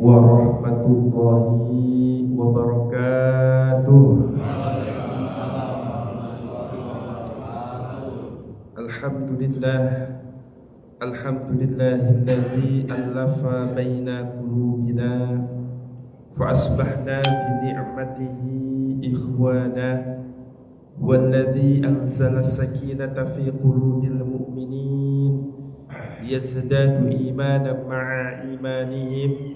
warahmatullahi wabarakatuh. Alhamdulillah, alhamdulillahilladzi allafa baina qulubina fa asbahna bi ni'matihi ikhwana walladzi anzala sakinata fi qulubil mu'minin yazdadu imanan ma'a imanihim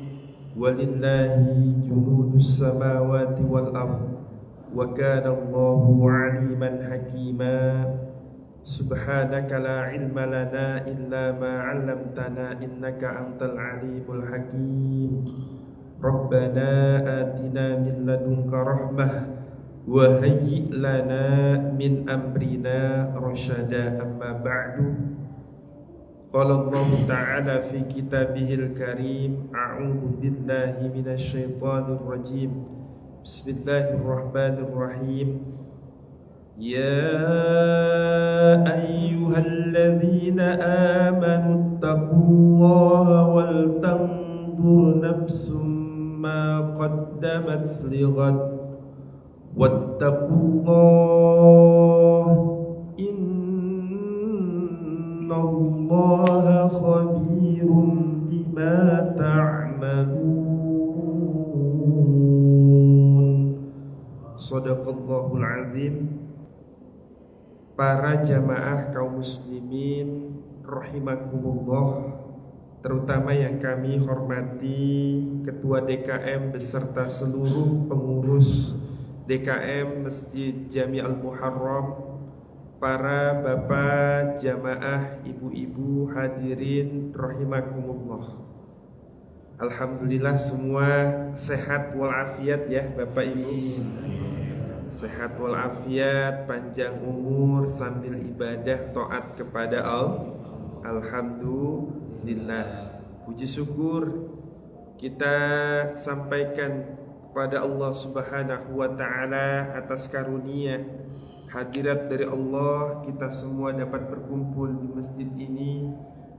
walillahi junudus samawati wal ardh wa kana Allahu 'aliman hakima. Subhanaka la ilma lana illa ma 'allamtana innaka antal alimul hakim. Rabbana atina min ladunka rahmah wa hayyi' lana min amrina rasyada. Amma ba'du. Qala Allah ta'ala fi kitabihil karim, a'udzu billahi minasy syaithanir rajim. Bismillahirrahmanirrahim. Ya ayyuhalladzina amanu taqullaha wal tanzur nafsum ma qaddamat lighad wattaqullaha innallaha khabirun bima ta'malun. Shadaqallahul azim. Para jamaah kaum muslimin rahimakumullah, terutama yang kami hormati Ketua DKM beserta seluruh pengurus DKM Masjid Jami Al-Muharram, para bapak jamaah, ibu-ibu hadirin rahimakumullah. Alhamdulillah semua sehat walafiat ya Bapak Ibu. Sehat walafiat, panjang umur sambil ibadah taat kepada Allah. Alhamdulillah. Puji syukur kita sampaikan kepada Allah Subhanahu wa taala atas karunia hadirat dari Allah, kita semua dapat berkumpul di masjid ini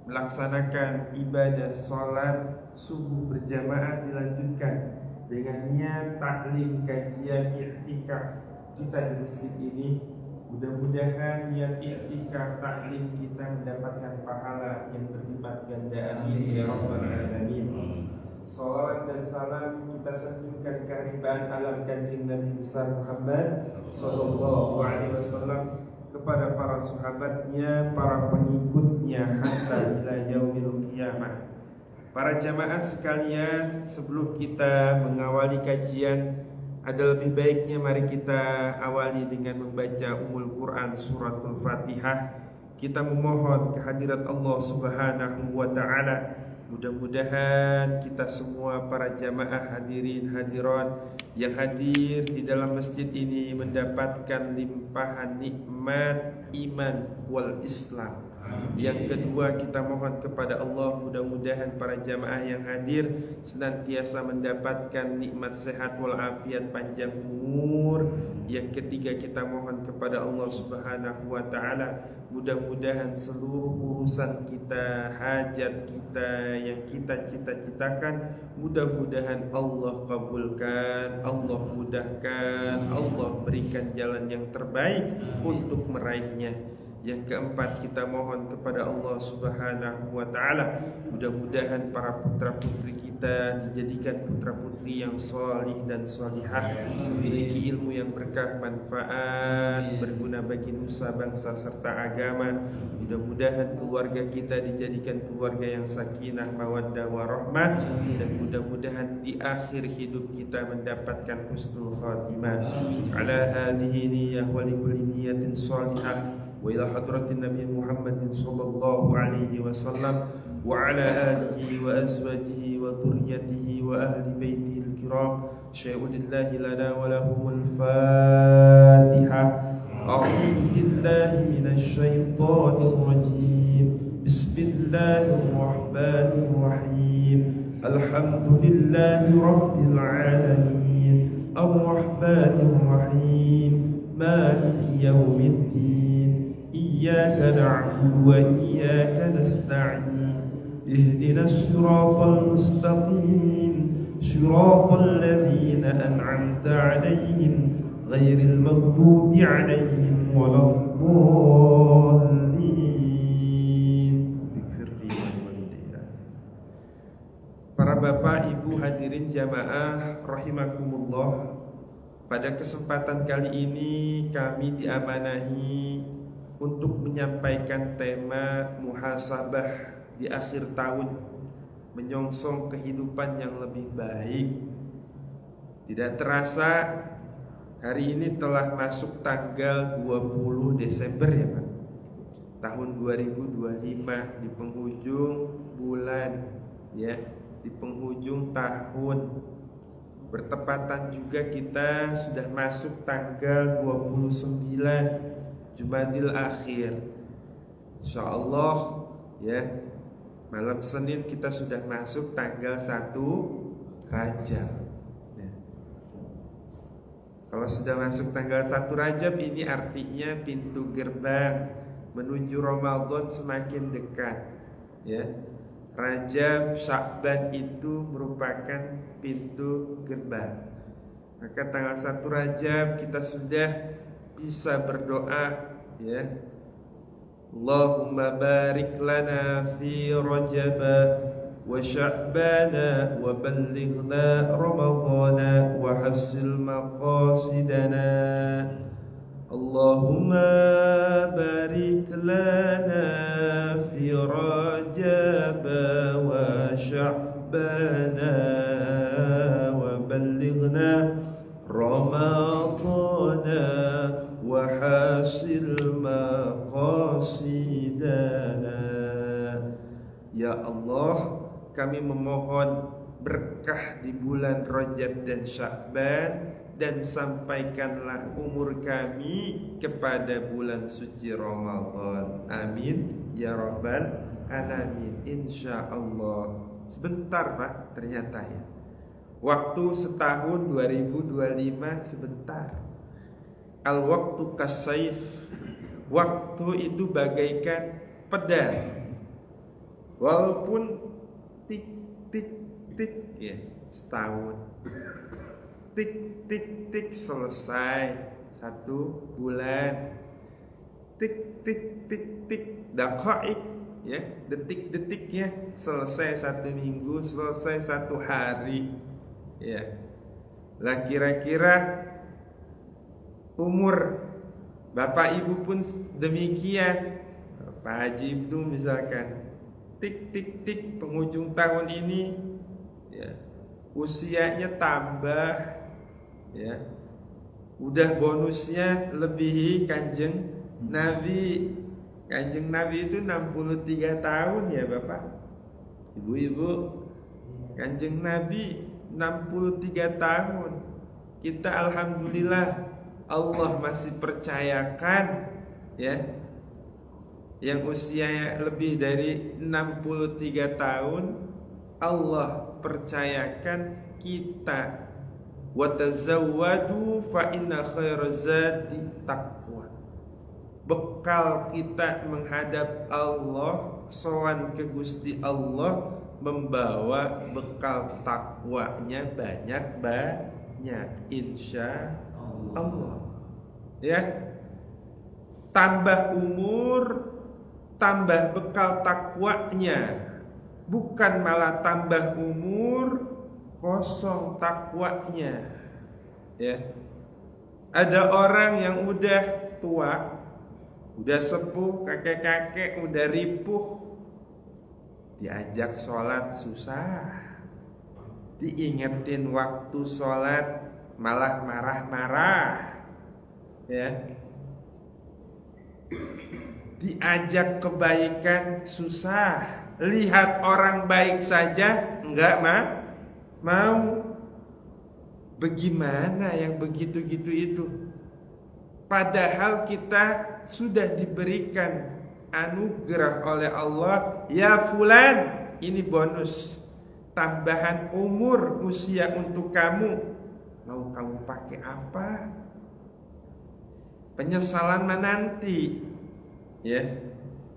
melaksanakan ibadah salat subuh berjamaah, dilanjutkan dengan niat taklim kajian i'tikaf kita di masjid ini. Mudah-mudahan niat i'tikaf taklim kita mendapatkan pahala yang berlipat ganda, amin ya rabbal alamin. Salawat dan salam kita sanjungkan kehadiran alam kanjeng Nabi besar Muhammad sallallahu alaihi wasallam kepada para sahabatnya, para pengikutnya hatta ila yaumil qiyamah. Para jamaah sekalian, sebelum kita mengawali kajian, ada lebih baiknya mari kita awali dengan membaca Ummul Quran suratul Fatihah. Kita memohon kehadirat Allah Subhanahu wa taala. Mudah-mudahan kita semua para jamaah hadirin hadirat yang hadir di dalam masjid ini mendapatkan limpahan nikmat iman wal Islam. Yang kedua, kita mohon kepada Allah mudah-mudahan para jamaah yang hadir senantiasa mendapatkan nikmat sehat walafiat, panjang umur. Yang ketiga, kita mohon kepada Allah Subhanahu wa taala mudah-mudahan seluruh urusan kita, hajat kita yang kita cita-citakan, mudah-mudahan Allah kabulkan, Allah mudahkan, Allah berikan jalan yang terbaik untuk meraihnya. Yang keempat, kita mohon kepada Allah Subhanahu wa taala mudah-mudahan para putra-putri kita dijadikan putra-putri yang salih dan salihah, memiliki ilmu yang berkah, manfaat, berguna bagi nusa, bangsa serta agama. Mudah-mudahan keluarga kita dijadikan keluarga yang sakinah, mawaddah, warahmah, dan mudah-mudahan di akhir hidup kita mendapatkan husnul khatimah. Ala hadhihi niyyah wa likulli niyyatin salihah. Wa ila hadratin Nabi Muhammad sallallahu alaihi wasallam wa ala alihi wa azwajihi wa dhurriyyatihi wa ahli baitihi al-kiram. Syai'ulillahi lana wa lahumul Fatihah. A'udzu billahi minasy syaithanir rajim. Bismillahirrahmanirrahim. Alhamdulillahi rabbil alamin. Ar-rahmanir rahim. Maliki yaumiddin. Iyyaka na'budu wa iyyaka nasta'in. Ihdinas siratal mustaqim. siratal ladzina an'amta 'alaihim ghairil maghdubi 'alaihim waladdallin. Para bapak, ibu, hadirin jamaah rahimakumullah. Pada kesempatan kali ini kami diamanahi untuk menyampaikan tema muhasabah di akhir tahun, menyongsong kehidupan yang lebih baik. Tidak terasa hari ini telah masuk tanggal 20 Desember ya Pak, tahun 2025, di penghujung bulan ya, di penghujung tahun. Bertepatan juga kita sudah masuk tanggal 29 Jumadil Akhir. InsyaAllah ya, malam Senin kita sudah masuk tanggal 1 Rajab ya. Kalau sudah masuk tanggal 1 Rajab, ini artinya pintu gerbang menuju Ramadan semakin dekat ya. Rajab, Sya'ban itu merupakan pintu gerbang. Maka tanggal 1 Rajab kita sudah bisa berdoa ya. Allahumma barik lana fi Rajab wa Sya'bana wa ballighna Ramadana wa hasil maqasidana. Allahumma barik lana fi Rajab wa Sya'bana wa ballighna Ramadana wa hasil maqasidana. Ya Allah, kami memohon berkah di bulan Rajab dan Sya'ban, dan sampaikanlah umur kami kepada bulan suci Ramadan. Amin ya rabbal alamin. InsyaAllah. Sebentar Pak, ternyata ya, waktu setahun 2025 sebentar. Al-waktu kasayf, waktu itu bagaikan pedang. Walaupun tik tik tik ya, setahun, tik tik tik selesai 1 bulan, tik tik tik tik daqaik ya, detik-detiknya selesai 1 minggu, selesai 1 hari ya. Lah kira-kira umur bapak ibu pun demikian. Pak Haji itu misalkan tik tik tik penghujung tahun ini ya, usianya tambah ya, udah bonusnya lebihi Kanjeng Nabi. Kanjeng Nabi itu 63 tahun ya Bapak Ibu-ibu. Kanjeng Nabi 63 tahun. Kita alhamdulillah Allah masih percayakan ya, yang usianya lebih dari 63 tahun, Allah percayakan kita, wa tazawwadu fa inna khairaz zadi taqwa. Bekal kita menghadap Allah, sowan ke Gusti Allah, membawa bekal takwanya banyak-banyak insya Allah ya. Tambah umur, tambah bekal takwanya, bukan malah tambah umur kosong takwanya ya. Ada orang yang udah tua, udah sepuh, kakek-kakek udah ripuh, diajak sholat susah, diingetin waktu sholat malah marah-marah ya. Diajak kebaikan susah, lihat orang baik saja enggak mau. Bagaimana yang begitu-gitu itu? Padahal kita sudah diberikan anugerah oleh Allah. Ya fulan, ini bonus tambahan umur usia untuk kamu. Mau kamu pakai apa? Penyesalan nanti ya.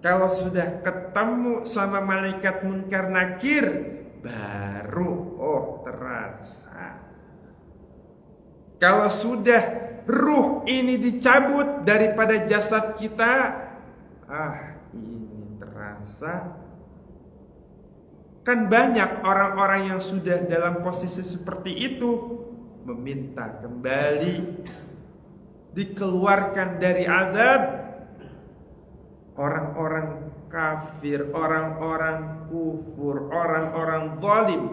Kalau sudah ketemu sama malaikat munkar nakir, baru terasa Kalau sudah ruh ini dicabut daripada jasad kita, ini terasa. Kan banyak orang-orang yang sudah dalam posisi seperti itu meminta kembali dikeluarkan dari azab. Orang-orang kafir, orang-orang kufur, orang-orang zalim.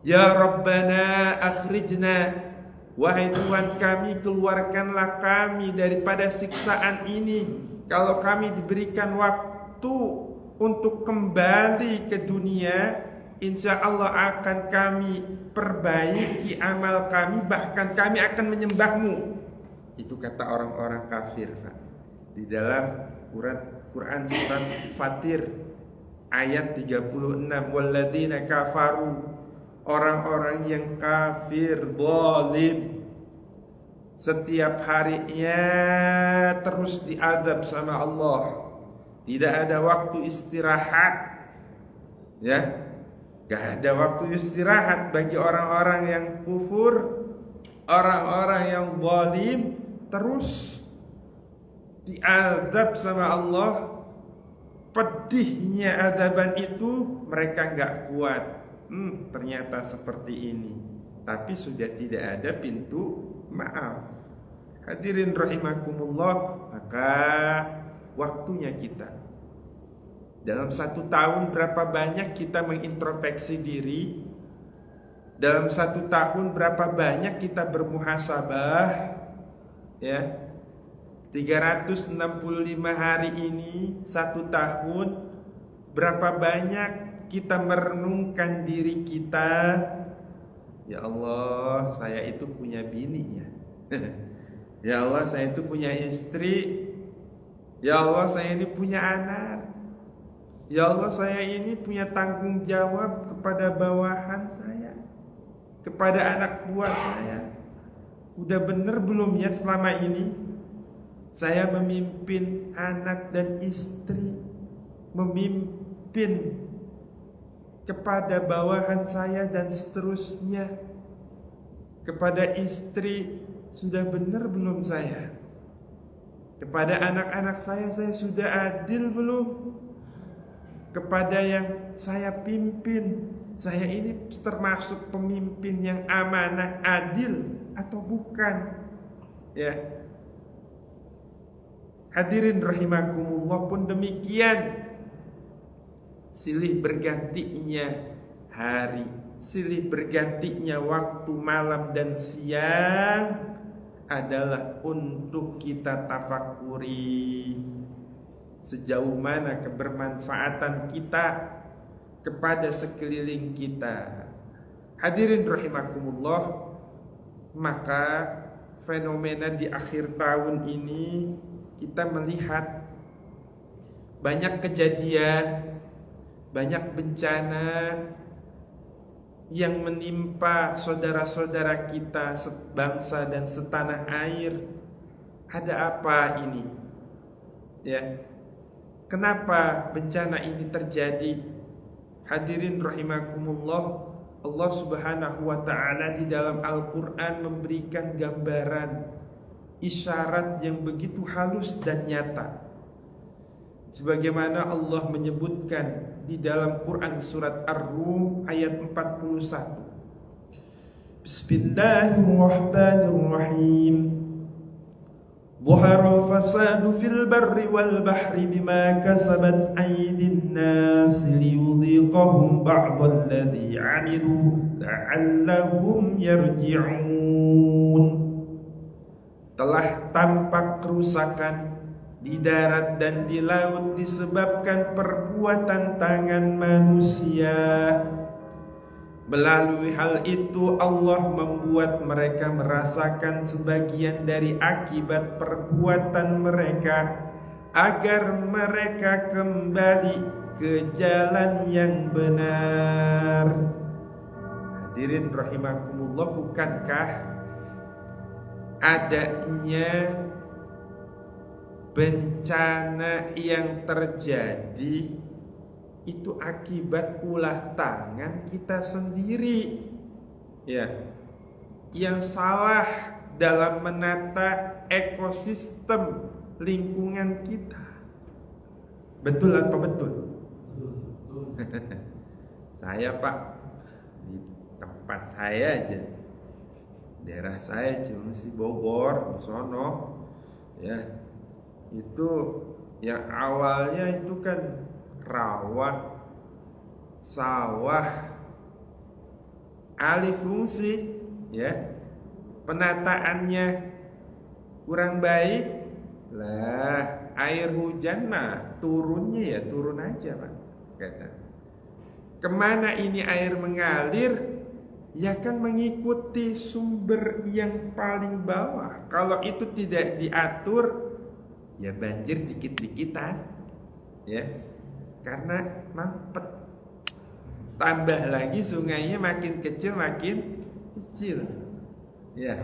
Ya Rabbana akhrijna, wahai Tuhan kami, keluarkanlah kami daripada siksaan ini. Kalau kami diberikan waktu untuk kembali ke dunia, insya Allah akan kami perbaiki amal kami, bahkan kami akan menyembahmu. Itu kata orang-orang kafir, Pak. Di dalam Quran surat Fatir ayat 36, walladzina kafaru, orang-orang yang kafir, zalim, setiap harinya terus diazab sama Allah. Tidak ada waktu istirahat. Ya, gak ada waktu istirahat bagi orang-orang yang kufur, orang-orang yang zalim, terus diazab sama Allah. Pedihnya azaban itu mereka gak kuat. Ternyata seperti ini. Tapi sudah tidak ada pintu maaf. Hadirin rahimakumullah, maka waktunya kita dalam 1 tahun berapa banyak kita mengintrospeksi diri. Dalam 1 tahun berapa banyak kita bermuhasabah. Ya, 365 hari ini 1 tahun, berapa banyak kita merenungkan diri kita. Ya Allah, saya itu punya bini ya. Ya Allah, saya itu punya istri. Ya Allah, saya ini punya anak. Ya Allah, saya ini punya tanggung jawab kepada bawahan saya, kepada anak buah saya. Udah bener belum ya selama ini saya memimpin anak dan istri, memimpin kepada bawahan saya dan seterusnya, kepada istri sudah benar belum saya? Kepada anak-anak saya sudah adil belum? Kepada yang saya pimpin, saya ini termasuk pemimpin yang amanah, adil atau bukan? Ya, hadirin rahimakumullah, pun demikian. Silih bergantinya hari, silih bergantinya waktu malam dan siang adalah untuk kita tafakuri sejauh mana kebermanfaatan kita kepada sekeliling kita. Hadirin rahimakumullah, maka fenomena di akhir tahun ini kita melihat banyak kejadian, banyak bencana yang menimpa saudara-saudara kita sebangsa dan setanah air. Ada apa ini? Ya, kenapa bencana ini terjadi? Hadirin rahimakumullah, Allah Subhanahu wa ta'ala di dalam Al-Quran memberikan gambaran, isyarat yang begitu halus dan nyata. Sebagaimana Allah menyebutkan di dalam Quran surat Ar-Rum ayat 41. Bismillahirrahmanirrahim. Dhaharal fasadu fil barri wal bahri bima kasabat aydin nas liyudhiqahum ba'dal ladzi 'amilu la'allahum yarji'un. Telah tampak kerusakan di darat dan di laut disebabkan perbuatan tangan manusia. Melalui hal itu Allah membuat mereka merasakan sebagian dari akibat perbuatan mereka, agar mereka kembali ke jalan yang benar. Hadirin rahimakumullah, bukankah adanya bencana yang terjadi itu akibat ulah tangan kita sendiri? Ya, yang salah dalam menata ekosistem lingkungan kita. Betul apa betul? Saya Pak, di tempat saya aja, daerah saya Cilengsi Bogor, di sono, ya itu yang awalnya itu kan rawa, sawah, alih fungsi, ya penataannya kurang baik lah, air hujan mah turunnya ya turun aja Pak, kata. Kemana ini air mengalir? Ya kan mengikuti sumber yang paling bawah. Kalau itu tidak diatur, ya banjir dikit-dikitan, ya karena mampet. Tambah lagi sungainya makin kecil, ya.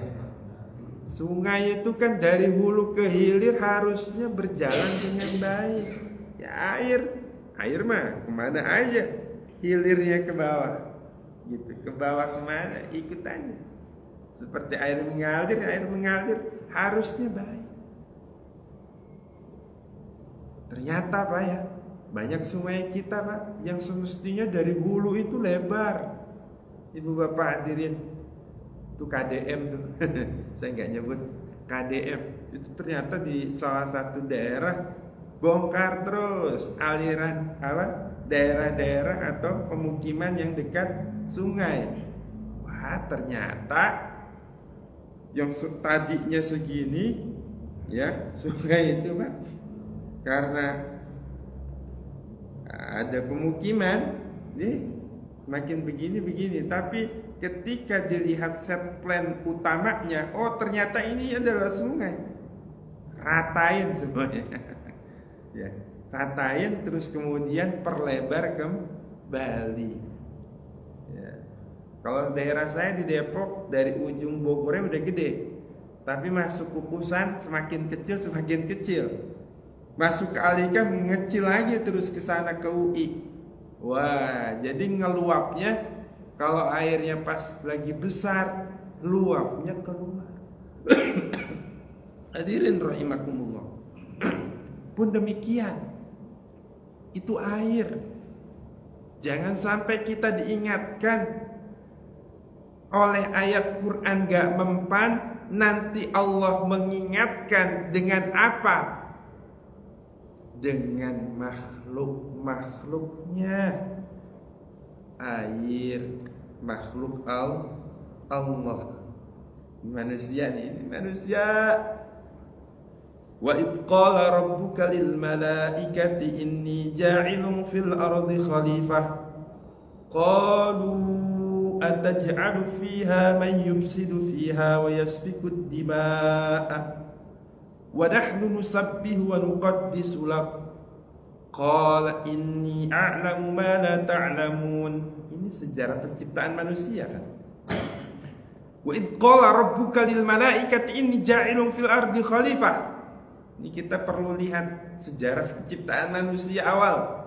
Sungai itu kan dari hulu ke hilir harusnya berjalan dengan baik. Ya air mah kemana aja, hilirnya ke bawah, gitu. Ke bawah kemana? Ikutannya. Seperti air mengalir harusnya baik. Ternyata Pak ya, banyak sungai kita Pak yang semestinya dari hulu itu lebar. Ibu bapak hadirin, itu KDM tuh. Saya nggak nyebut KDM. Itu ternyata di salah satu daerah bongkar terus aliran daerah-daerah atau pemukiman yang dekat sungai. Wah, ternyata yang tadinya segini, ya sungai itu Pak, karena ada pemukiman, nih makin begini. Tapi ketika dilihat set plan utamanya, oh ternyata ini adalah sungai. Ratain semuanya. Ya, ratain terus kemudian perlebar kembali. Ya. Kalau daerah saya di Depok, dari ujung Bogornya udah gede, tapi masuk Kukusan semakin kecil. Masuk ke Alika mengecil lagi terus ke sana ke UI. Wah, jadi ngeluapnya kalau airnya pas lagi besar, luapnya keluar. Hadirin rahimakumullah. Pun demikian, itu air. Jangan sampai kita diingatkan oleh ayat Quran gak mempan, nanti Allah mengingatkan dengan apa? Dengan makhluk-makhluknya. Air makhluk Allah. Manusia nih, manusia. Wa idh qala rabbuka lil malaikati inni ja'ilun fil ardi khalifah qalu ataj'alu fiha man yufsidu fiha wa yasfiku ad-dima'a wa nahnu nusabbihu wa nuqaddisu lak qala inni a'lamu ma la ta'lamun. Ini sejarah penciptaan manusia kan. Wa idh qala rabbuka lil malaikati inni ja'ilun fil ardi khalifah. Ini kita perlu lihat sejarah penciptaan manusia awal.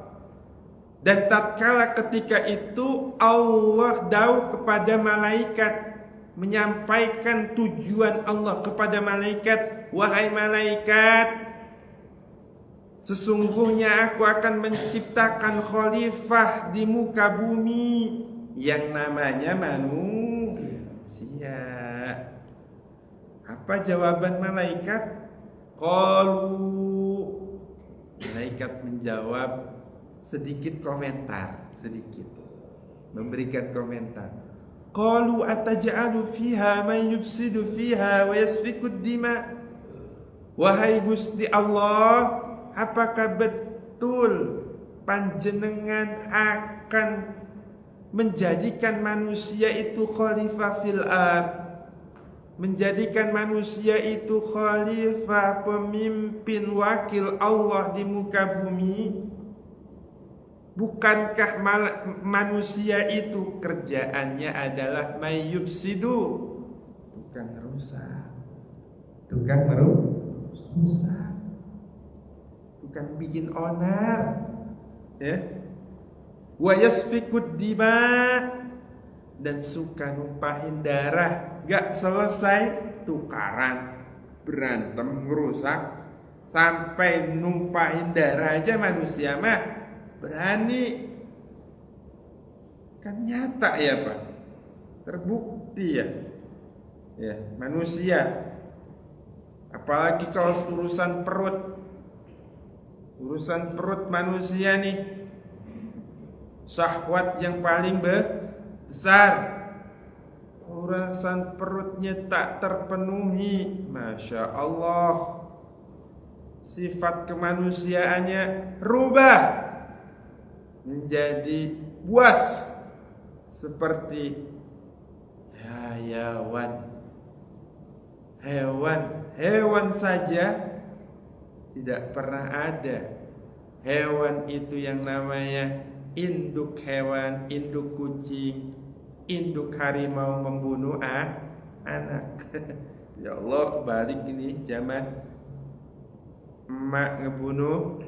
Dan tatkala ketika itu Allah dawuh kepada malaikat, menyampaikan tujuan Allah kepada malaikat, wahai malaikat, sesungguhnya aku akan menciptakan khalifah di muka bumi yang namanya manusia. Apa jawaban malaikat? Qalu, malaikat menjawab sedikit komentar, memberikan komentar. Qalu ataj'alu fiha man yufsidu fiha wa yasfiku ad-dima. Wahai Gusti Allah, apakah betul panjenengan akan menjadikan manusia itu khalifah fil ardh, menjadikan manusia itu khalifah, pemimpin, wakil Allah di muka bumi? Bukankah manusia itu kerjaannya adalah mayyubsidu, tukang rusak, tukang bikin onar, ya. Wa yasfikud dima, dan suka numpahin darah. Gak selesai tukaran, berantem, ngerusak, sampai numpahin darah aja manusia mah berani. Kan nyata ya Pak, terbukti ya manusia. Apalagi kalau urusan perut manusia nih, syahwat yang paling besar. Urusan perutnya tak terpenuhi, Masya Allah, sifat kemanusiaannya rubah menjadi buas seperti hewan saja tidak pernah ada hewan itu yang namanya induk hewan, induk kucing, induk harimau membunuh anak. Ya Allah, balik ini zaman emak ngebunuh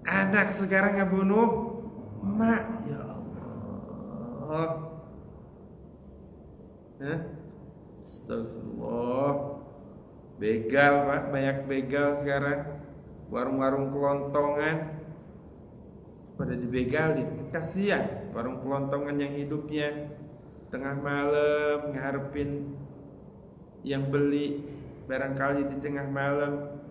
anak sekarang ngebunuh emak. Ya Allah, astagfirullah. Begal Pak, banyak begal sekarang. Warung-warung kelontongan pada dibegalin. Kasihan warung kelontongan yang hidupnya tengah malam ngarepin yang beli, barangkali di tengah malam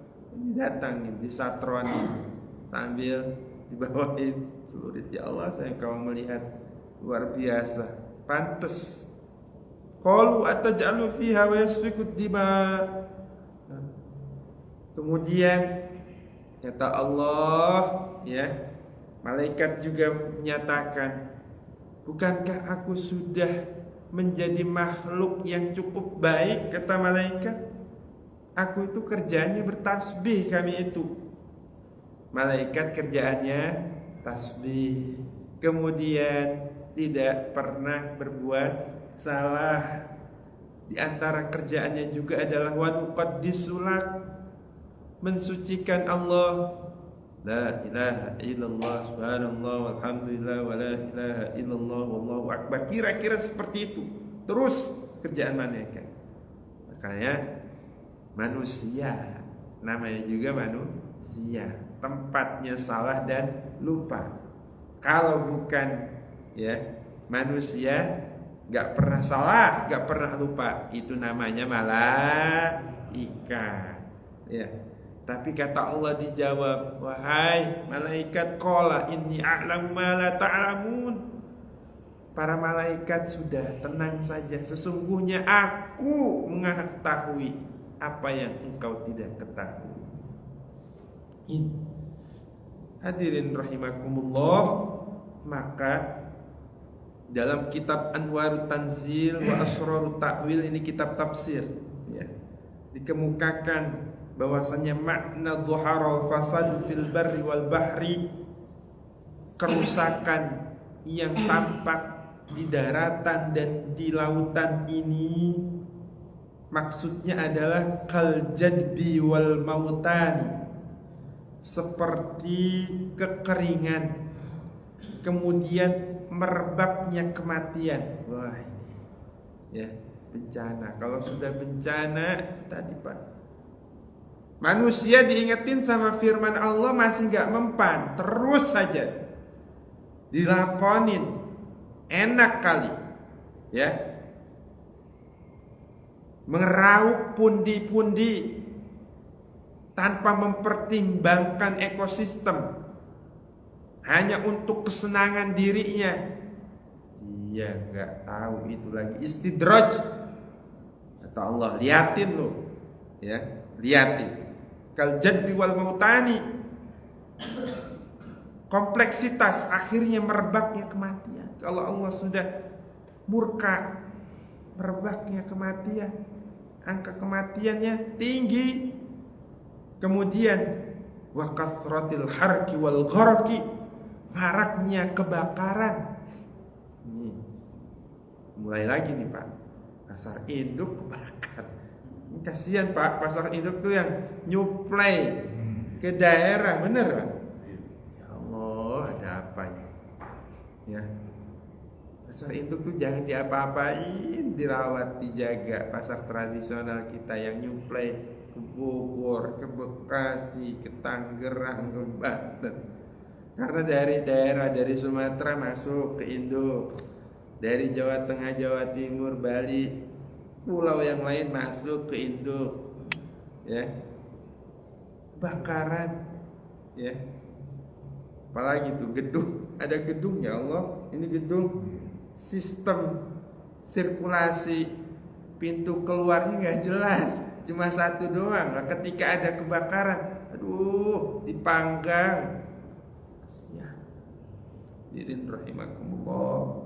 datangin, disatroni sambil dibawain celurit. Ya Allah, saya kau melihat luar biasa. Pantes qalu ataj'alu fiha wa yasfiku dima. Kemudian kata Allah, malaikat juga menyatakan, bukankah aku sudah menjadi makhluk yang cukup baik? Kata malaikat, aku itu kerjaannya bertasbih. Kami itu malaikat kerjaannya tasbih, kemudian tidak pernah berbuat salah. Di antara kerjaannya juga adalah wa nuqaddisulak, mensucikan Allah. La ilaha illallah subhanallah walhamdulillah wa la ilaha illallah wallahu akbar. Kira-kira seperti itu terus kerjaan malaikat. Makanya manusia, namanya juga manusia, tempatnya salah dan lupa. Kalau bukan manusia, gak pernah salah, gak pernah lupa, itu namanya malaikat. Tapi kata Allah dijawab, wahai malaikat, qala inni a'lamu ma la ta'lamun. Para malaikat sudah tenang saja, sesungguhnya aku mengetahui apa yang engkau tidak ketahui. Hadirin rahimakumullah, maka dalam kitab Anwarut Tanzil wa Asrarut Ta'wil, ini kitab tafsir, dikemukakan bahwasanya makna dhuhara fasad fil barri wal bahri, kerusakan yang tampak di daratan dan di lautan ini, maksudnya adalah kal jadbi wal mautani, seperti kekeringan, kemudian merebaknya kematian. Wah, ini bencana. Kalau sudah bencana tadi Pak, manusia diingetin sama firman Allah masih gak mempan, terus saja dilakonin. Enak kali mengeraup pundi-pundi tanpa mempertimbangkan ekosistem, hanya untuk kesenangan dirinya. Iya, gak tahu itu lagi istidraj. Kata Allah, liatin lo, liatin. Kal jadbi wal mautani, kompleksitas akhirnya merebaknya kematian. Kalau Allah sudah murka, merebaknya kematian, angka kematiannya tinggi. Kemudian wa kathratil harki wal gharqi, maraknya kebakaran. Mulai lagi nih Pak, pasar induk kebakar. Kasihan Pak, pasar induk tuh yang nyuplai ke daerah, bener Pak? Ya Allah, ada apa ya? Pasar induk tuh jangan diapa-apain, dirawat, dijaga. Pasar tradisional kita yang nyuplai ke Bogor, ke Bekasi, ke Tangerang, ke Banten. Karena dari daerah dari Sumatera masuk ke Induk, dari Jawa Tengah, Jawa Timur, Bali, pulau yang lain masuk ke Induk, ya. Bakaran, ya. Apalagi tuh gedung, ada gedung, ya Allah, ini gedung, sistem sirkulasi pintu keluarnya nggak jelas, cuma satu doang. Nah, ketika ada kebakaran, aduh, dipanggang. Ya, hadirin rahimakumullah,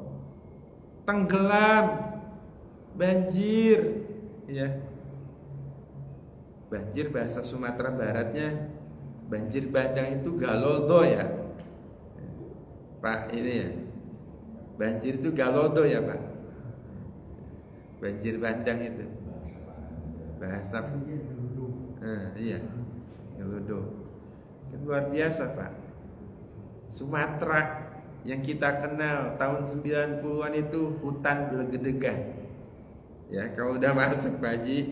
tenggelam, banjir, ya. Banjir bahasa Sumatera Baratnya, banjir bandang itu galodo ya, Pak, ini ya. Banjir itu galodo ya, Pak. Banjir bandang itu bahasa iya, galodo. Kan luar biasa, Pak. Sumatera yang kita kenal tahun 90-an itu hutan belegedegan. Ya, kalau udah masuk Pak Haji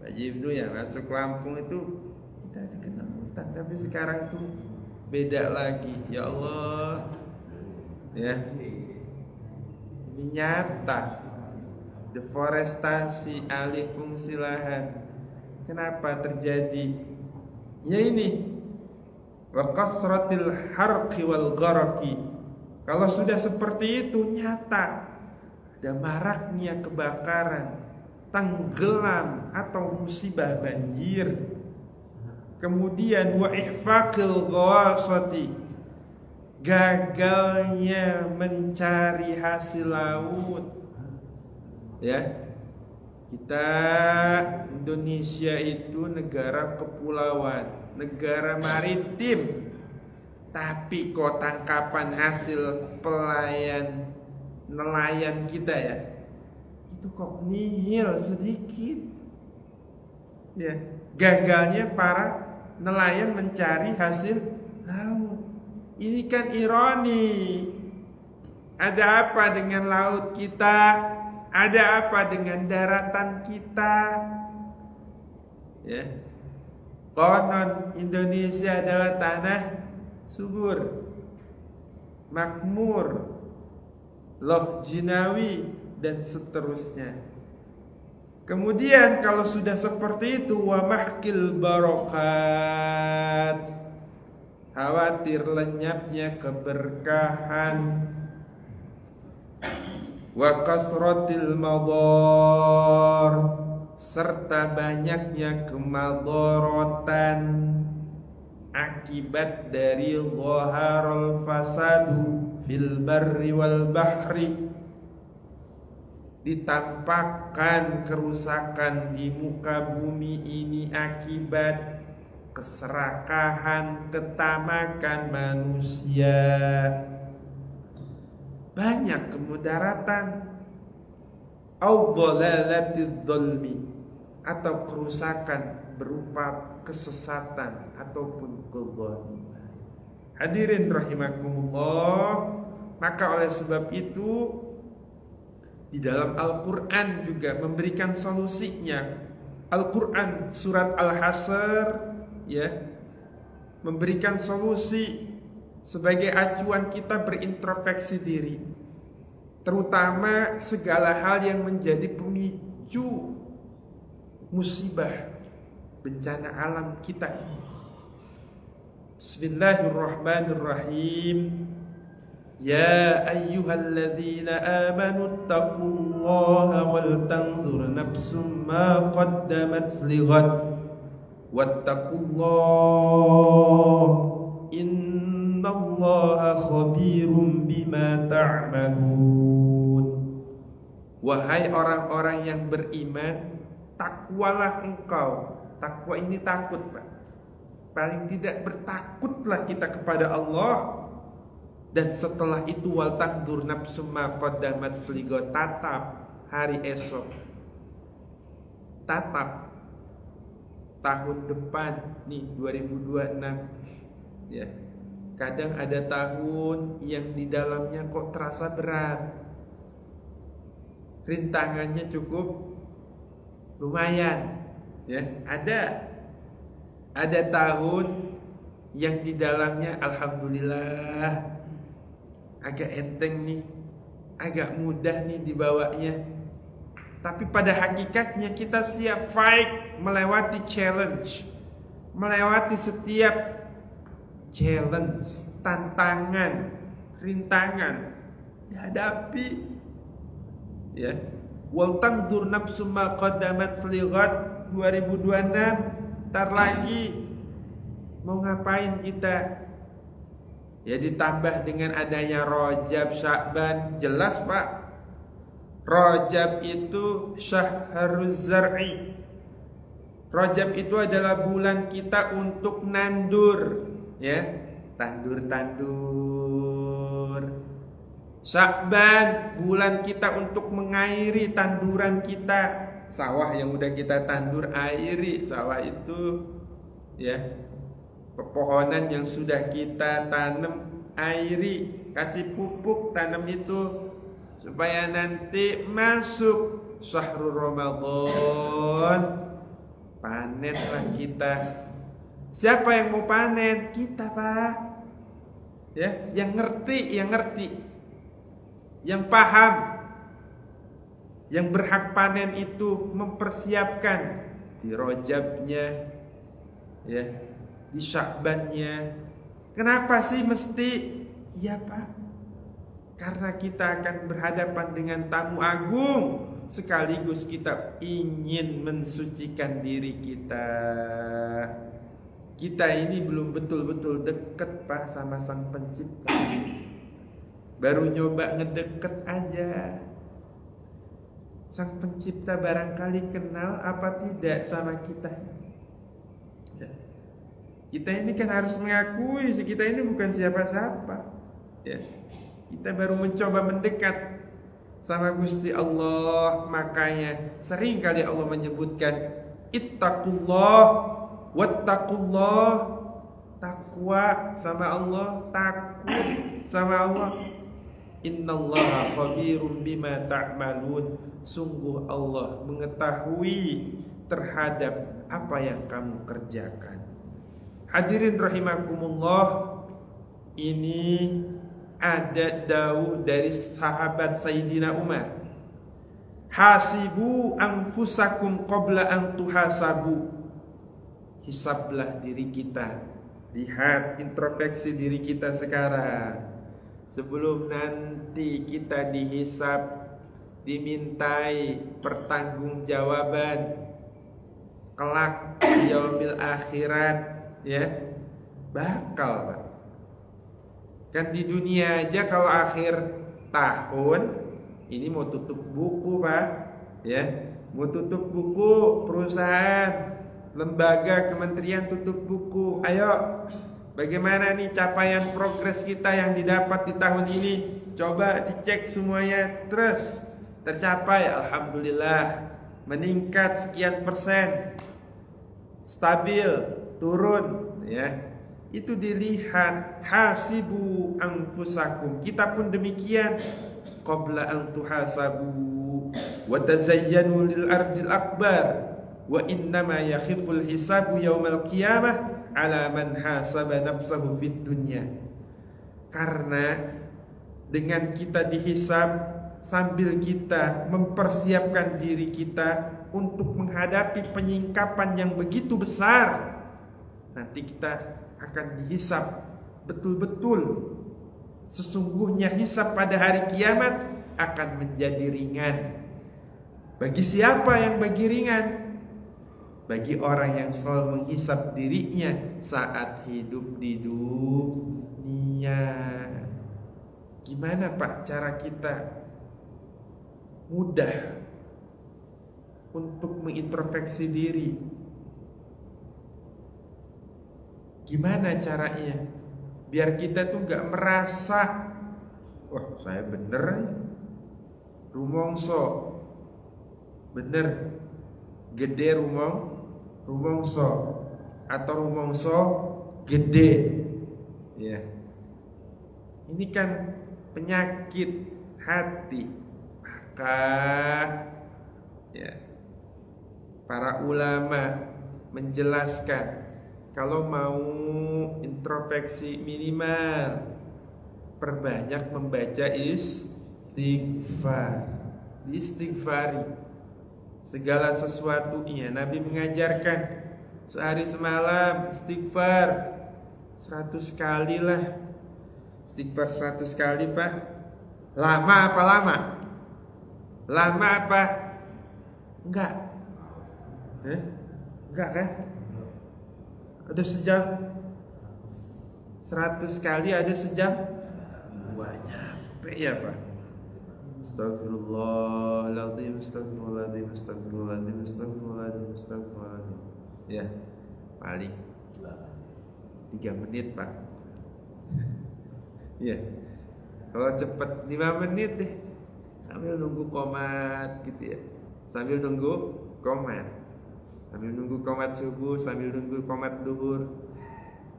itu ya masuk Lampung itu kita dikenal hutan, tapi sekarang tuh beda lagi. Ya Allah. Ya. Ini nyata, deforestasi, alih fungsi lahan. Kenapa terjadi? Ya ini, wa kasratil harqi wal gharaqi. Kalau sudah seperti itu nyata, ada maraknya kebakaran, tenggelam atau musibah banjir. Kemudian wa ihfaqil ghawasati, gagalnya mencari hasil laut. Ya, kita Indonesia itu negara kepulauan, negara maritim, tapi kok tangkapan hasil nelayan kita ya, itu kok nihil sedikit. Ya, gagalnya para nelayan mencari hasil laut. Ini kan ironi. Ada apa dengan laut kita? Ada apa dengan daratan kita? Ya. Konon Indonesia adalah tanah subur, makmur, loh jinawi, dan seterusnya. Kemudian kalau sudah seperti itu, wa mahkil barokat, khawatir lenyapnya keberkahan, wa kasratil madar, serta banyaknya kemadharatan akibat dari zaharul fasadu fil barri wal bahri, ditampakkan kerusakan di muka bumi ini akibat keserakahan, ketamakan manusia. Banyak kemudaratan, au dhalalatiz zulmi, atau kerusakan berupa kesesatan ataupun kezaliman. Hadirin rahimakumullah, maka oleh sebab itu di dalam Al-Qur'an juga memberikan solusinya. Al-Qur'an surat Al-Hasr ya, memberikan solusi sebagai acuan kita berintrospeksi diri, terutama segala hal yang menjadi pemicu musibah bencana alam kita ini. Bismillahirrahmanirrahim. Ya ayyuhalladzina amanu taqullaha wal tanzur nafsum ma qaddamat lighad wattaqullaha innallaha khabirum bima ta'malun. Wahai orang-orang yang beriman, takwalah engkau. Takwa ini takut, Pak. Paling tidak bertakutlah kita kepada Allah. Dan setelah itu wal tanzur nafsum ma qaddamat lighad, tatap hari esok, tatap tahun depan nih 2026 ya. Kadang ada tahun yang di dalamnya kok terasa berat, rintangannya cukup lumayan. Ya, ada tahun yang di dalamnya alhamdulillah agak enteng nih, agak mudah nih dibawanya. Tapi pada hakikatnya kita siap fight, melewati challenge, melewati setiap challenge, tantangan, rintangan dihadapi. Ya, wal tanzur nafsum ma qaddamat lighad 2026, ntar lagi mau ngapain kita? Ya, ditambah dengan adanya Rajab, Sya'ban, jelas Pak. Rajab itu syahruz zar'i. Rajab itu adalah bulan kita untuk nandur, ya, tandur. Sya'ban bulan kita untuk mengairi tanduran kita. Sawah yang udah kita tandur, airi sawah itu, ya. Pepohonan yang sudah kita tanam, airi, kasih pupuk, tanam itu supaya nanti masuk syahrul Ramadan, panenlah kita. Siapa yang mau panen? Kita, Pak. Ya, yang ngerti, yang paham, yang berhak panen itu mempersiapkan di Rajabnya, ya, di Sya'bannya. Kenapa sih mesti? Iya Pak, karena kita akan berhadapan dengan tamu agung, sekaligus kita ingin mensucikan diri kita. Kita ini belum betul-betul deket Pak sama Sang Pencipta, baru nyoba ngedeket aja. Sang Pencipta barangkali kenal apa tidak sama kita. Ya. Kita ini kan harus mengakui kita ini bukan siapa-siapa. Ya. Kita baru mencoba mendekat sama Gusti Allah. Makanya sering kali Allah menyebutkan ittaqullah wattaqullah, takwa sama Allah, takut sama Allah. Innallaha khabirum bima ta'malun, sungguh Allah mengetahui terhadap apa yang kamu kerjakan. Hadirin rahimakumullah, ini ada dawuh dari sahabat Sayyidina Umar, hasibu anfusakum qabla an tuhasabu. Hisablah diri kita, lihat introspeksi diri kita sekarang sebelum nanti kita dihisab, dimintai pertanggungjawaban kelak di yaumil akhirat, ya. Bakal Pak. Kan di dunia aja kalau akhir tahun ini mau tutup buku Pak, ya, mau tutup buku, perusahaan, lembaga, kementerian tutup buku. Ayo, bagaimana nih capaian progres kita yang didapat di tahun ini? Coba dicek semuanya. Terus tercapai, alhamdulillah, meningkat sekian persen, stabil, turun, ya. Itu dilihat, hasibu anfusakum. Kita pun demikian, qabla an tuhasabu wa tazayyanu lil ardil akbar wa innama yakhiful hisabu yaumal qiyamah ala man hasaba nafsahu fid dunya. Karena dengan kita dihisab sambil kita mempersiapkan diri kita untuk menghadapi penyingkapan yang begitu besar, nanti kita akan dihisab betul-betul. Sesungguhnya hisab pada hari kiamat akan menjadi ringan. Bagi siapa yang bagi ringan? Bagi orang yang selalu menghisab dirinya saat hidup di dunia. Gimana Pak cara kita mudah untuk mengintrospeksi diri? Gimana caranya biar kita tuh gak merasa, wah saya bener, rumongso, bener, gede rumongso, atau rumongso gede, ya. Ini kan penyakit hati. Maka ya, para ulama menjelaskan kalau mau introspeksi minimal perbanyak membaca istighfar. Istighfari segala sesuatunya. Nabi mengajarkan sehari semalam istighfar 100 kali lah. Istighfar 100 kali, Pak. Lama apa lama? Lama apa? Enggak. Enggak kan? Ada sejam 100 kali, ada sejam. Wah, nyampe ya, Pak. Astagfirullahaladzim, astagfirullahaladzim, astagfirullahaladzim, astagfirullahaladzim, astagfirullahaladzim. Ya, paling 3 menit, Pak. Ya, kalau cepat 5 menit deh, sambil nunggu qomat gitu ya. Sambil nunggu qomat, sambil nunggu qomat subuh, sambil nunggu qomat duhur,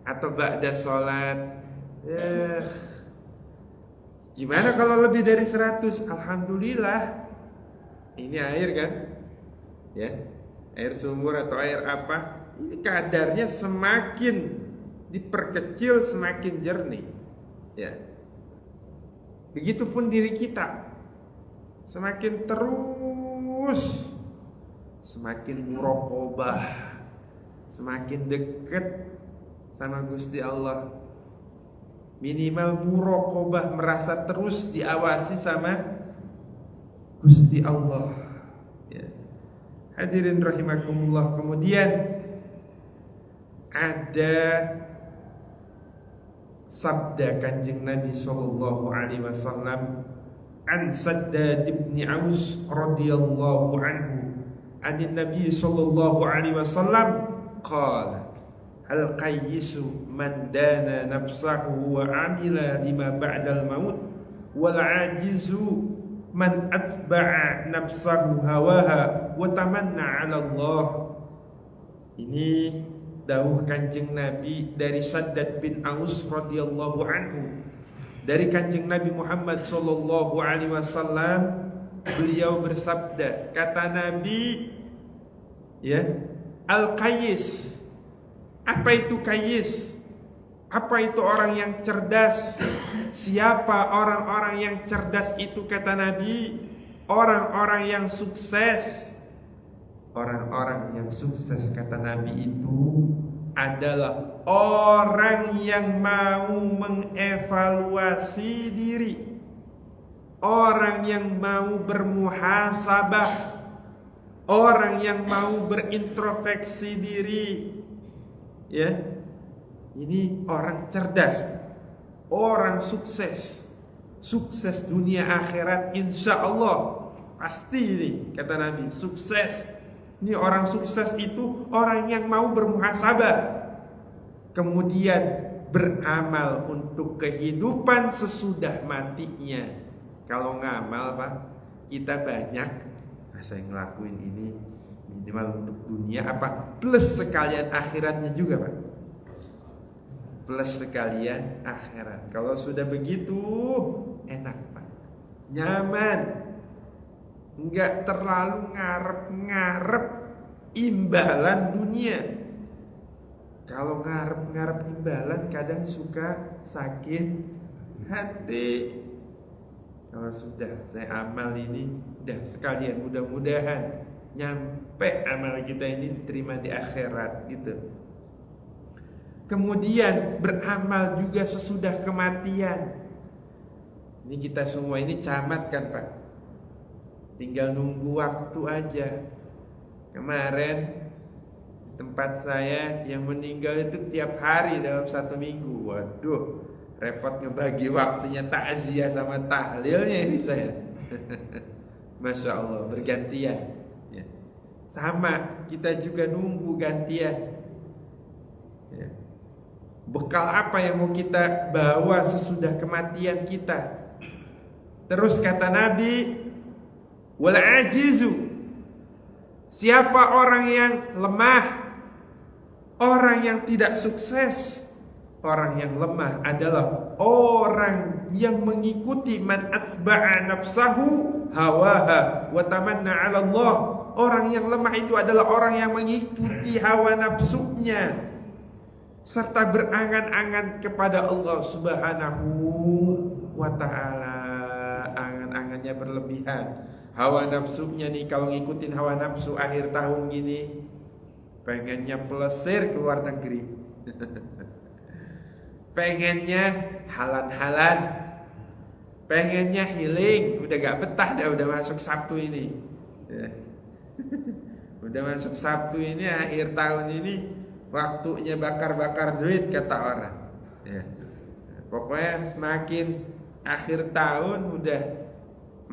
atau ba'da sholat. Ya, gimana kalau lebih dari 100? Alhamdulillah. Ini air kan? Ya, air sumur atau air apa? Ini kadarnya semakin diperkecil semakin jernih. Ya. Begitupun diri kita. Semakin terus semakin muraqabah, semakin dekat sama Gusti Allah. Minimal muraqabah, merasa terus diawasi sama Gusti Allah. Ya. Hadirin rahimakumullah. Kemudian ada sabda Kanjeng Nabi sallallahu alaihi wasallam an Shaddad bin Aus radhiyallahu anhu an Nabi sallallahu alaihi wasallam qala al-qayyisu man dana nafsahu wa amila lima ba'dal maut wal ajizu man atba'a nafsahu hawaha wa tamanna 'ala Allah. Ini dawuh Kanjeng Nabi dari Shaddad bin Aus radhiyallahu anhu, dari Kanjeng Nabi Muhammad sallallahu alaihi wasallam. Beliau bersabda, kata Nabi, ya, al-qayyis. Apa itu qayyis? Apa itu orang yang cerdas? Siapa orang-orang yang cerdas itu, kata Nabi? Orang-orang yang sukses. Orang-orang yang sukses, kata Nabi, itu adalah orang yang mau mengevaluasi diri, orang yang mau bermuhasabah, orang yang mau berintrospeksi diri. Ya, ini orang cerdas, orang sukses, sukses dunia akhirat, insya Allah pasti ini, kata Nabi, sukses. Ini orang sukses itu orang yang mau bermuhasabah, kemudian beramal untuk kehidupan sesudah matinya. Kalau ngamal, Pak, kita banyak, saya ngelakuin ini minimal untuk dunia apa, plus sekalian akhiratnya juga, Pak. Plus sekalian akhirat. Kalau sudah begitu enak, Pak, nyaman, enggak terlalu ngarep-ngarep imbalan dunia. Kalau ngarep-ngarep imbalan kadang suka sakit hati. Kalau sudah saya amal ini, udah sekalian, mudah-mudahan nyampe amal kita ini diterima di akhirat gitu. Kemudian beramal juga sesudah kematian. Ini kita semua ini camat kan, Pak, tinggal nunggu waktu aja. Kemarin di tempat saya yang meninggal itu tiap hari dalam 1 minggu. Waduh, repot ngebagi waktunya takziah sama tahlilnya ini saya. Masya Allah, bergantian ya. Sama, kita juga nunggu gantian ya. Bekal apa yang mau kita bawa sesudah kematian kita? Terus kata Nabi, wal ajizu, siapa orang yang lemah, orang yang tidak sukses. Orang yang lemah adalah orang yang mengikuti man atba'a nafsahu hawaha wa tamanna 'ala Allah. Orang yang lemah itu adalah orang yang mengikuti hawa nafsunya serta berangan-angan kepada Allah Subhanahu wa taala. Angan-angannya berlebihan. Hawa nafsunya nih, kalau ngikutin hawa nafsu akhir tahun gini pengennya plesir ke luar negeri. Pengennya halan-halan. Pengennya healing. Udah gak betah dah, udah masuk Sabtu ini ya. Udah masuk Sabtu ini, akhir tahun ini waktunya bakar-bakar duit kata orang ya. Pokoknya semakin akhir tahun udah,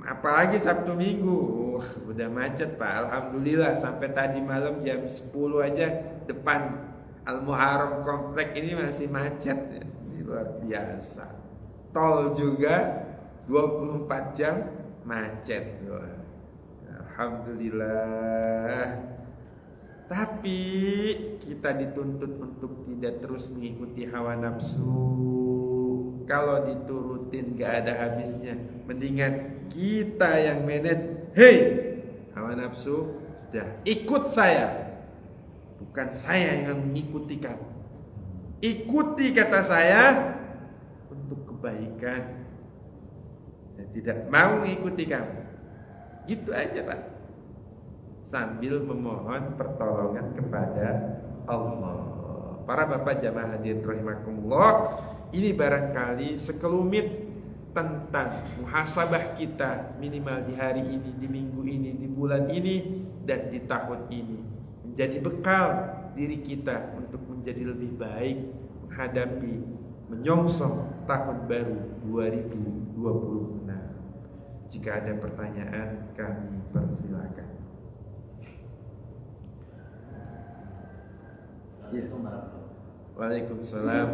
apalagi Sabtu Minggu udah macet Pak. Alhamdulillah sampai tadi malam jam 10 aja depan Al-Muharram komplek ini masih macet ya. Ini luar biasa. Tol juga 24 jam macet. Alhamdulillah. Tapi kita dituntut untuk tidak terus mengikuti hawa nafsu. Kalau diturutin gak ada habisnya. Mendingan kita yang manage. Hei, hawa nafsu, sudah ikut saya, bukan saya yang mengikuti kamu. Ikuti kata saya untuk kebaikan. Saya tidak mau mengikuti kamu. Gitu aja Pak. Sambil memohon pertolongan kepada Allah. Para bapak jamaah hadirin rahimakumullah, ini barangkali sekelumit tentang muhasabah kita minimal di hari ini, di minggu ini, di bulan ini, dan di tahun ini. Menjadi bekal diri kita untuk menjadi lebih baik menghadapi menyongsong tahun baru 2026. Jika ada pertanyaan, kami persilakan. Ya. Waalaikumsalam.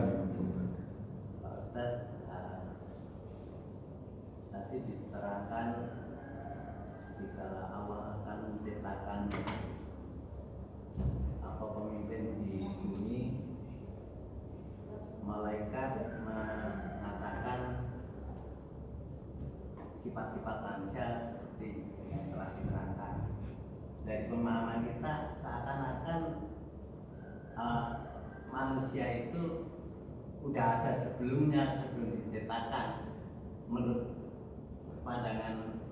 Pak Ustaz, tadi diterangkan jika Allah akan menciptakan pemimpin di bumi, malaikat mengatakan sifat-sifat manusia seperti yang telah diterangkan. Dari pemahaman kita seakan-akan manusia itu udah ada sebelumnya, sebelum diciptakan. Menurut pandangan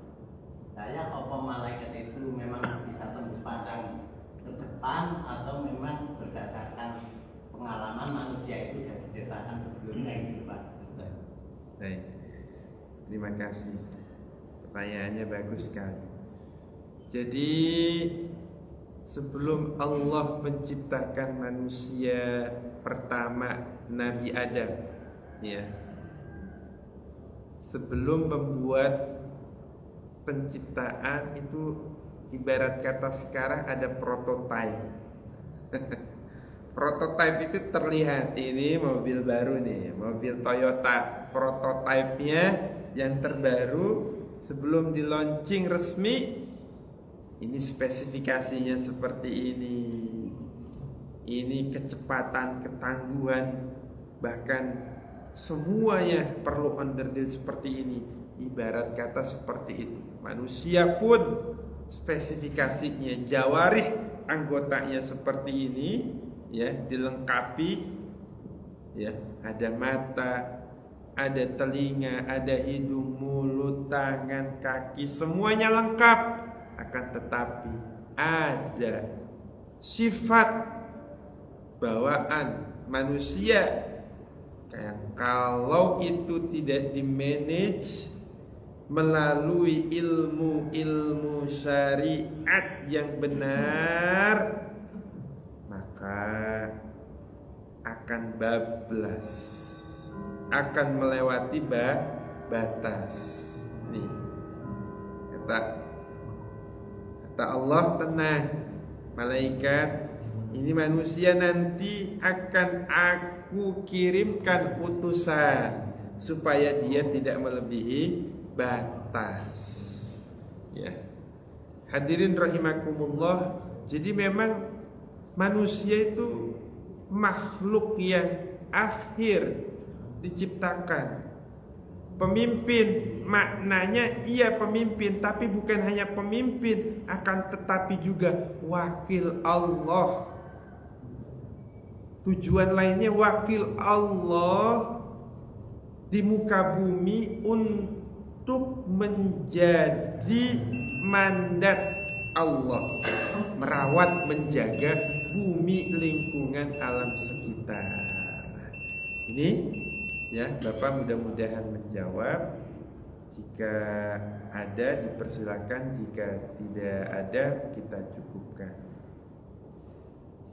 saya, apa malaikat itu memang bisa tembus pandang ke depan atau memang berdasarkan pengalaman manusia itu sudah diciptakan sebelumnya gitu Pak? Baik, terima kasih. Pertanyaannya bagus sekali. Jadi sebelum Allah menciptakan manusia pertama, Nabi Adam, ya, sebelum membuat penciptaan itu, ibarat kata sekarang ada prototype. Prototype itu terlihat, ini mobil baru nih, mobil Toyota, prototipenya yang terbaru sebelum di launching resmi. Ini spesifikasinya seperti ini. Ini kecepatan, ketangguhan, bahkan semuanya perlu underdeal seperti ini. Ibarat kata seperti itu. Manusia pun spesifikasinya, jawarih anggotanya seperti ini, ya, dilengkapi, ya, ada mata, ada telinga, ada hidung, mulut, tangan, kaki, semuanya lengkap. Akan tetapi ada sifat bawaan manusia yang kalau itu tidak dimanage melalui ilmu syariat yang benar, maka akan bablas, akan melewati batas. Nih, kata Allah, tenang malaikat, ini manusia nanti akan aku kirimkan utusan supaya dia tidak melebihi batas. Ya, hadirin rahimakumullah. Jadi memang manusia itu makhluk yang akhir diciptakan. Pemimpin maknanya iya pemimpin, tapi bukan hanya pemimpin, akan tetapi juga wakil Allah. Tujuan lainnya wakil Allah di muka bumi untuk menjadi mandat Allah, merawat, menjaga bumi, lingkungan alam sekitar. Ini ya, Bapak mudah-mudahan menjawab. Jika ada dipersilakan, jika tidak ada kita cukupkan.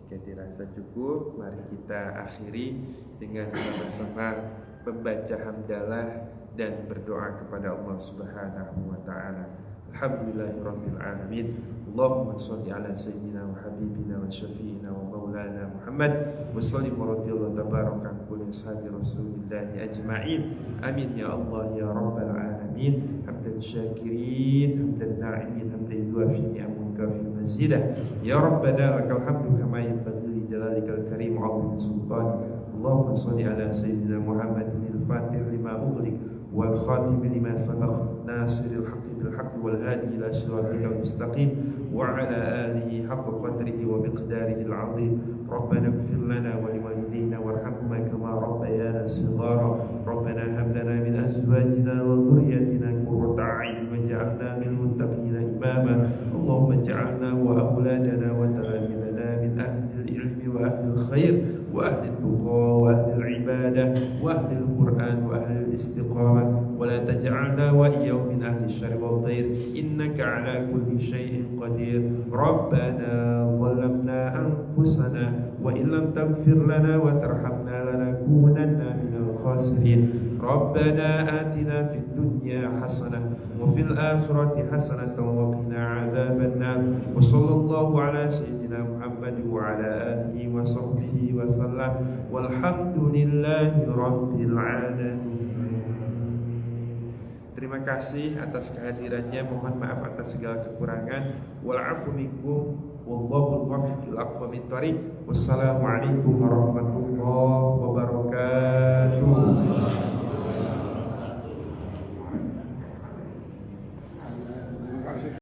Jika dirasa cukup, mari kita akhiri dengan sama-sama membaca hamdalah dan berdoa kepada Allah Subhanahu wa taala. Alhamdulillahirabbil alamin. Allahumma shalli ala sayyidina wa habibina wa syafiina wa maulana Muhammad wa sallim wa radhiyallahu tabaraka an kulli ashabi Rasulillah ajma'in. Amin ya Allah ya rabbal alamin. Hamdan syakirin, hamdan na'imin, hamdan yuafi ni'amuka fi mazidah. Ya rabbana lakal hamdu kama yanbaghi li jalalikal karim wa 'azimi sultanika. Allahumma shalli ala sayyidina Muhammadin al-fatih lima ughliq wal khatim lima sabaq nasiril haqqi bil haqqi wal hadi ila siratikal mustaqim wa ala alihi haqqa qadrihi wa miqdarihi al-'azim. Rabbana ighfir lana wa liwalidayna warhamhuma kama rabbayana shighara. Rabbana hab lana min azwajina wa dhurriyyatina qurrata a'yun waj'alna lil muttaqina imama. Allahumma ij'alna wa awladana wa talamidana min ahli al-'ilmi wa ahli al-khair wa ahli al-tuqa wa ahli al-ibadah wa ahli al-Qur'an wa ahli al-istiqamah wa la taj'alna wa iyyahum min ahli asy-syarri wal khair innaka 'ala kulli syai'in qadir. Rabbana zalamna anfusana wa illam taghfir lana wa tarhamna lanakunanna minal khasirin. Rabbana atina fid dunya hasanah wa fil akhirati hasanatan wa qina 'adzabannar. Wa sallallahu ala sayyidina Muhammad wa ala alihi wa sahbihi wa sallam. Walhamdulillahi rabbil alamin. Terima kasih atas kehadirannya. Mohon maaf atas segala kekurangan. Wal 'afwu minkum wallahu al-muwaffiq ila aqwamit thoriq. Wassalamualaikum warahmatullahi